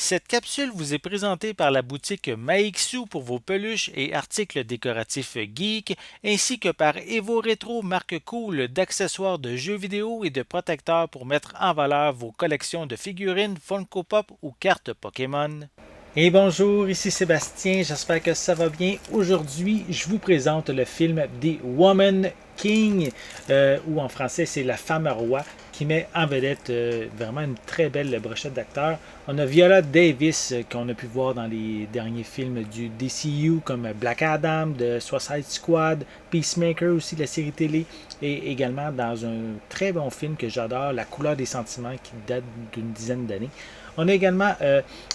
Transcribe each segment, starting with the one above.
Cette capsule vous est présentée par la boutique Maixu pour vos peluches et articles décoratifs geek, ainsi que par Evo Retro, marque cool d'accessoires de jeux vidéo et de protecteurs pour mettre en valeur vos collections de figurines, Funko Pop ou cartes Pokémon. Et bonjour, ici Sébastien, j'espère que ça va bien. Aujourd'hui, je vous présente le film The Woman King, ou en français c'est La femme roi, qui met en vedette vraiment une très belle brochette d'acteurs. On a Viola Davis, qu'on a pu voir dans les derniers films du DCU, comme Black Adam, de Suicide Squad, Peacemaker aussi, la série télé, et également dans un très bon film que j'adore, La couleur des sentiments, qui date d'une dizaine d'années. On a également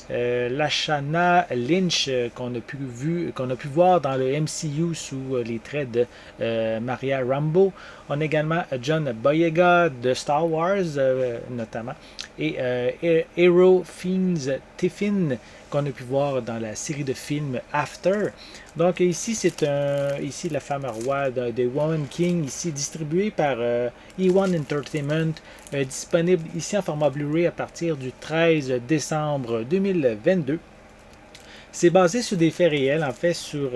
Lashana Lynch qu'on a pu voir dans le MCU sous les traits de Maria Rambeau. On a également John Boyega de Star Wars notamment et Hero Fiennes Tiffin qu'on a pu voir dans la série de films After. Donc ici ici la femme roi de Woman King, ici distribué par E1 Entertainment, disponible ici en format Blu-ray à partir du 13 décembre 2022. C'est basé sur des faits réels, en fait, sur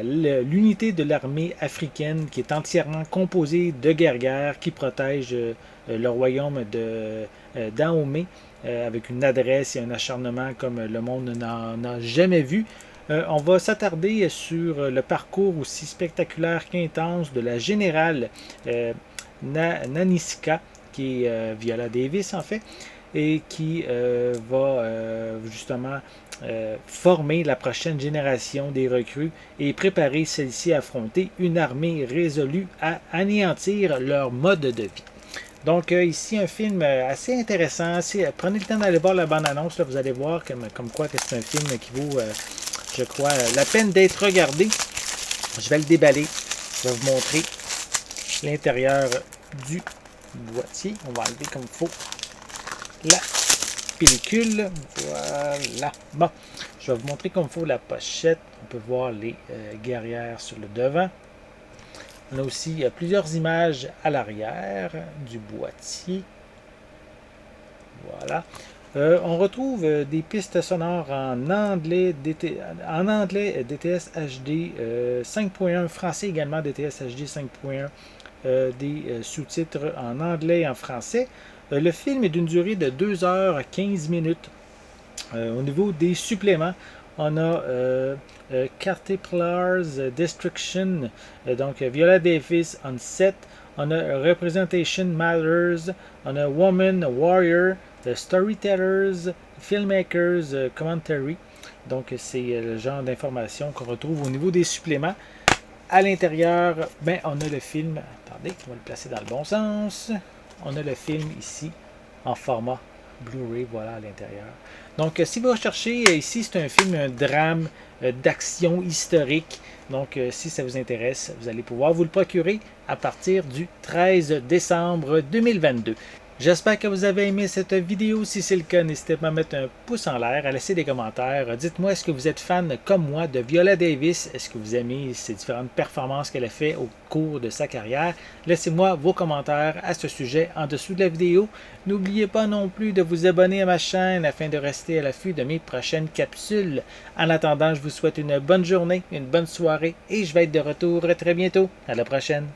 l'unité de l'armée africaine qui est entièrement composée de guerrières qui protègent le royaume de Dahomey avec une adresse et un acharnement comme le monde n'en a jamais vu. On va s'attarder sur le parcours aussi spectaculaire qu'intense de la générale Naniska, qui est Viola Davis en fait, et qui va justement former la prochaine génération des recrues et préparer celle-ci à affronter une armée résolue à anéantir leur mode de vie. Donc ici un film assez intéressant. Prenez le temps d'aller voir la bande-annonce, là, vous allez voir comme quoi que c'est un film qui vaut, je crois, la peine d'être regardé. Je vais le déballer, je vais vous montrer l'intérieur du boîtier. On va enlever comme il faut la pellicule. Voilà. Bon, je vais vous montrer comme il faut la pochette. On peut voir les guerrières sur le devant. On a aussi plusieurs images à l'arrière du boîtier. Voilà. On retrouve des pistes sonores en anglais DTS HD 5.1, français également DTS HD 5.1, des sous-titres en anglais et en français. Le film est d'une durée de 2 heures 15 minutes. Au niveau des suppléments, on a Caterpillar's Destruction, donc Viola Davis on set. On a Representation Matters. On a Woman Warrior, Storytellers, Filmmakers Commentary. Donc c'est le genre d'informations qu'on retrouve au niveau des suppléments. À l'intérieur, ben, on a le film. Attendez, on va le placer dans le bon sens. On a le film ici en format Blu-ray, voilà à l'intérieur. Donc, si vous recherchez, ici c'est un film, un drame d'action historique. Donc, si ça vous intéresse, vous allez pouvoir vous le procurer à partir du 13 décembre 2022. J'espère que vous avez aimé cette vidéo. Si c'est le cas, n'hésitez pas à mettre un pouce en l'air, à laisser des commentaires. Dites-moi, est-ce que vous êtes fan comme moi de Viola Davis? Est-ce que vous aimez ces différentes performances qu'elle a fait au cours de sa carrière? Laissez-moi vos commentaires à ce sujet en dessous de la vidéo. N'oubliez pas non plus de vous abonner à ma chaîne afin de rester à l'affût de mes prochaines capsules. En attendant, je vous souhaite une bonne journée, une bonne soirée et je vais être de retour très bientôt. À la prochaine!